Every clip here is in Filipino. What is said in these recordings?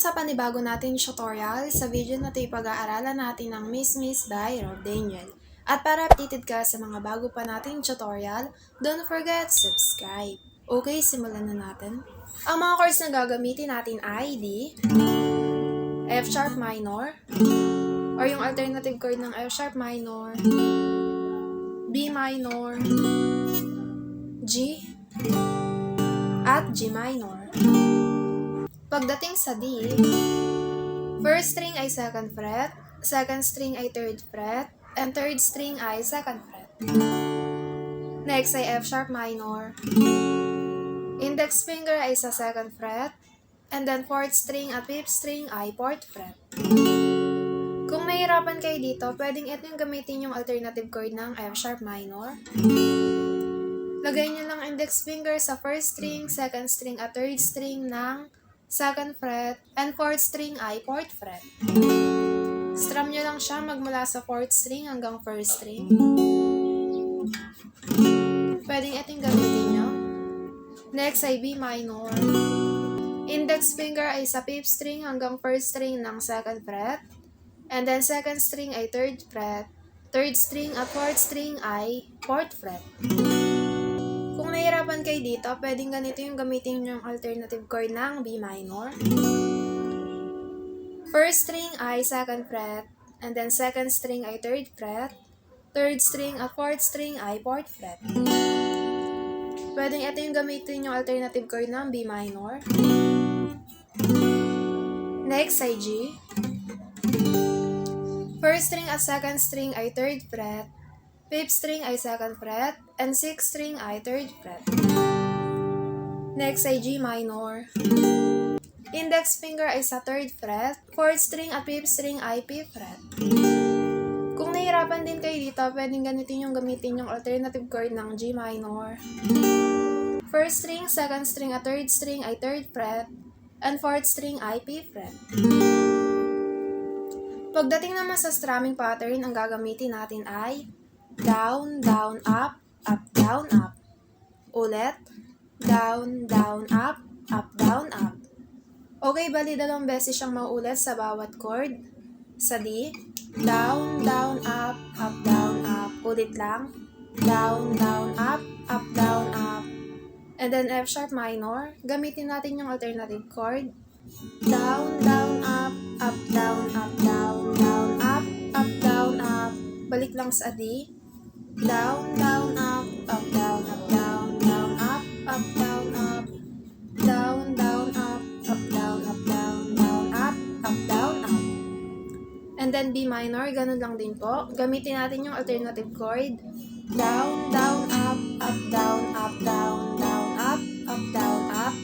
sa panibago nating tutorial. Sa video na ito pag-aaralan natin ng Miss Miss by Rob Daniel. At para updated ka sa mga bago pa nating tutorial, don't forget subscribe. Okay, simulan na natin. Ang mga chords na gagamitin natin ay D, F sharp minor, or yung alternative chord ng F sharp minor, B minor, G, at G minor. Pagdating sa D, first string ay second fret, second string ay third fret, and third string ay second fret. Next ay F sharp minor. Index finger ay sa second fret, and then fourth string at fifth string ay fourth fret. Kung nahihirapan kayo dito, pwedeng ito yung gamitin yung alternative chord ng F sharp minor. Lagay nyo lang index finger sa first string, second string at third string ng second fret, and fourth string ay fourth fret. Strum nyo lang siya magmula sa fourth string hanggang first string. Pwedeng ito yung gamitin nyo. Next ay B minor. Index finger ay sa fifth string hanggang first string ng second fret, and then second string ay third fret, third string at fourth string ay fourth fret. Kung nahihirapan kayo dito, pwedeng ganito yung gamitin yung alternative chord ng B minor. First string ay second fret, and then second string ay third fret, third string at fourth string ay fourth fret. Pwedeng ito yung gamitin yung alternative chord ng B minor. Next ay G. First string at second string ay third fret, fifth string ay second fret, and sixth string ay third fret. Next ay G minor. Index finger ay sa third fret, fourth string at fifth string ay fifth fret. Kung nahihirapan din kayo dito, pwedeng gamitin yung alternative chord ng G minor. First string, second string at third string ay third fret, and fourth string ay fifth fret. Pagdating naman sa strumming pattern, ang gagamitin natin ay down, down, up, up, down, up. Ulit, down, down, up, down, up. Okay, bali dalawang beses siyang mauulit sa bawat chord. Sa D, down, down, up, down, up. Ulit lang, down, down, up, down, up. And then F sharp minor, gamitin natin yung alternative chord. Down, down, up, down, down, down, up, down, up. Balik lang sa D. Down, down, up, down, down, down, up, down, up. Down, down, up, down, down, down, up, down, up. And then B minor, ganun lang din po. Gamitin natin yung alternative chord. Down, down, up, down, down, down, up, down, up.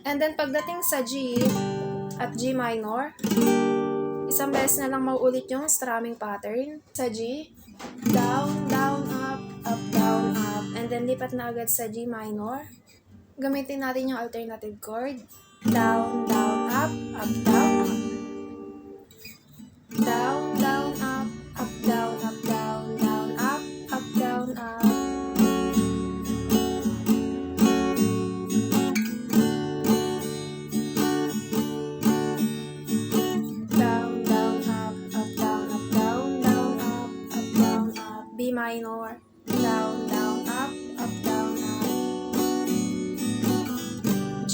And then pagdating sa G at G minor, isang beses na lang mauulit yung strumming pattern. Sa G, down, down, up, down, up. And then lipat na agad sa G minor. Gamitin natin yung alternative chord. Down, down, up, down, up. Down, down, up, down, down, down, up, down, up. Down, down, up, down, down, down, up, down, up. B minor. Down, down, up, down, up. G.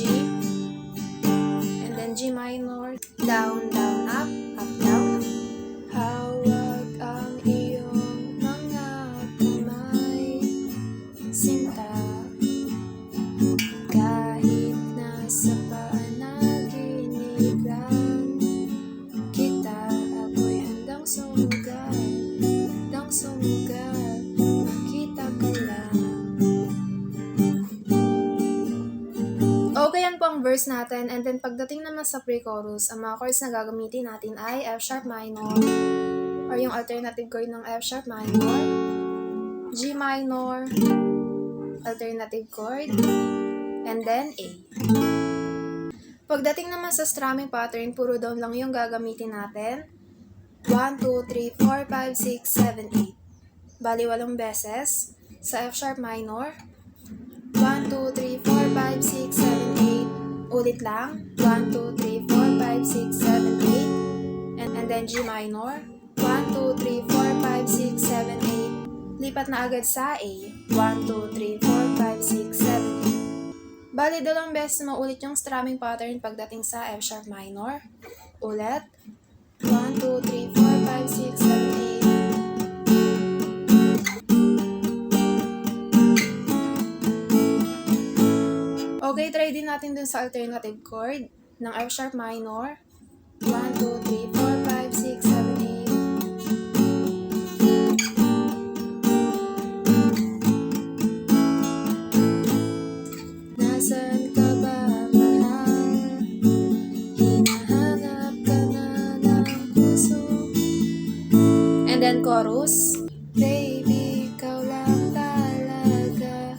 And then G minor. Down, down, up, down, up. Hawak ang iyong mga kamay, sinta. Kahit nasa panaginip lang kita, ako'y handang sumugal, makita ka lang. Okay, yan po ang verse natin. And then pagdating naman sa pre-chorus, ang mga chords na gagamitin natin ay F sharp minor, or yung alternative chord ng F sharp minor, G minor, alternative chord, and then A. Pagdating naman sa strumming pattern, puro down lang yung gagamitin natin. 1, 2, 3, 4, 5, 6, 7, 8. Bali 8 beses sa F sharp minor. 1, 2, 3, 4, 5, 6, 7, 8. Ulit lang. 1, 2, 3, 4, 5, 6, 7, 8. And then G minor. 1, 2, 3, 4, 5, 6, 7, 8. Lipat na agad sa A. 1, 2, 3, 4, 5, 6, 7, 8. Bali, dalawang beses maulit yung strumming pattern pagdating sa F sharp minor. Ulit. 1, 2, 3, 4, 5, 6, 7, 8. Okay, try din natin dun sa alternative chord ng F sharp minor. 1, 2, 3, 4, 5, 6, 7, 8. Nasaan ka ba, mahal? Hinahanap ka na ng puso. And then chorus. Baby, ikaw lang talaga.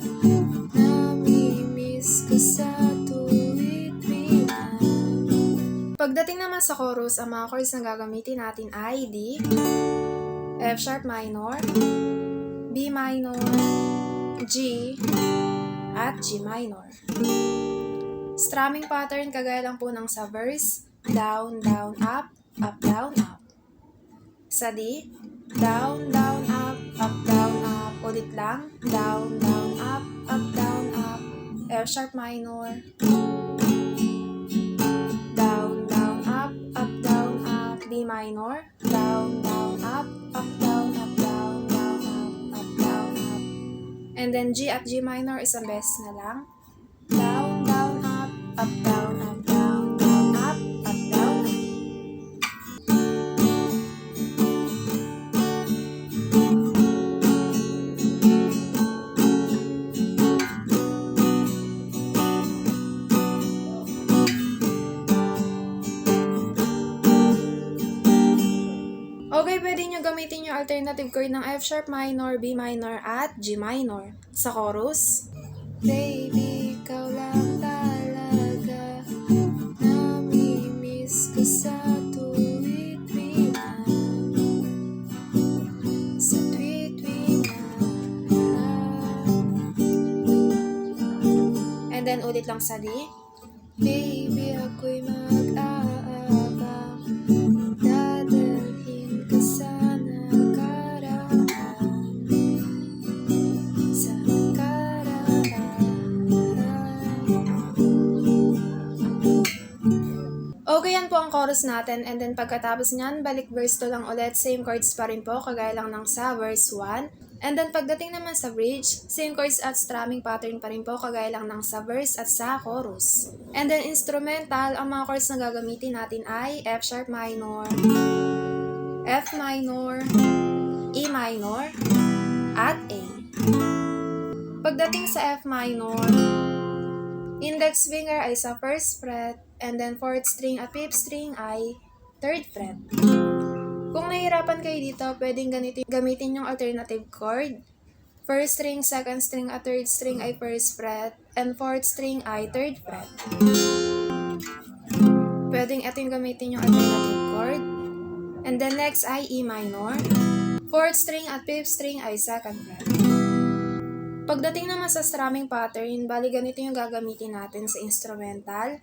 Namimiss ko sa tuwid-winan. Pagdating naman sa chorus, ang mga chords na gagamitin natin ay D, F sharp minor, B minor, G, at G minor. Strumming pattern kagaya lang po ng sa verse, down, down, up, down, up. Sa D, down, down, up, down, up. Ulit lang, down, down, up, down, up. F sharp minor. Down, down, up, down, up. D minor. Down, down, up, down, down, down, up, down, up. And then G at G minor, isang beses na lang. Down, down, up, down, down, down, up, down, up. Okay, pwede nyo gamitin yung alternative chord ng F sharp minor, B minor, at G minor. Sa chorus, baby, ikaw lang talaga. Namimiss ko sa tuwid-winan. Sa tuwid-winan. And then ulit lang sa D. Baby, ako'y mag-aabang. Dadalhin ka sa nakaraan. Sa nakaraan. Okay, yan po ang chorus natin. And then pagkatapos nyan, balik verse 2 lang ulit. Same chords pa rin po, kagaya lang ng sa verse 1. And then pagdating naman sa bridge, same chords at strumming pattern pa rin po, kagaya lang ng sa verse at sa chorus. And then instrumental, ang mga chords na gagamitin natin ay F sharp minor, F minor, E minor, at A. Pagdating sa F minor, index finger ay sa first fret, and then fourth string at fifth string ay third fret. Kung nahihirapan kayo dito, pwedeng gamitin yung alternative chord. First string, second string, at third string ay first fret, and fourth string ay third fret. Pwedeng ito yung gamitin yung alternative chord. And then next ay E minor. Fourth string at fifth string ay second fret. Pagdating naman sa strumming pattern, bali ganito yung gagamitin natin sa instrumental.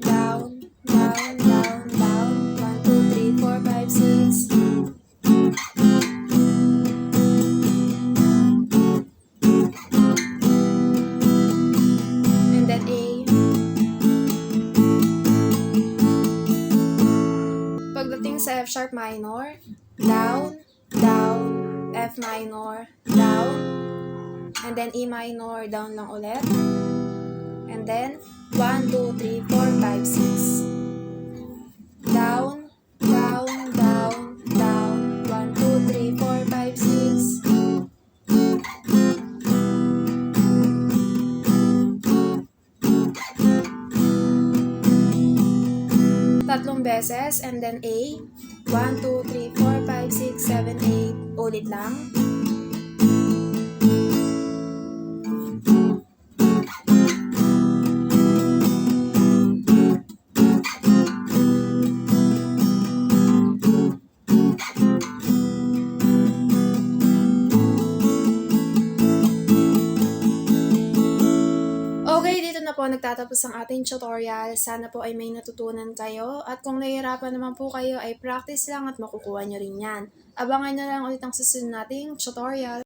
Down, down, down, down. 1, 2, 3, 4, 5, 6. And then A. Pagdating sa F sharp minor, down, down, F minor, down. And then E minor, down lang ulit. And then 1, 2, 3, 4, 5, 6. Down, down, down, down. 1, 2, 3, 4, 5, 6. Tatlong beses, and then A. 1, 2, 3, 4, 5, 6, 7, 8. Ulit lang. po nagtatapos ang ating tutorial. Sana po ay may natutunan kayo. At kung nahihirapan naman po kayo ay practice lang at makukuha nyo rin yan. Abangan nyo lang ulit ang susunod nating tutorial.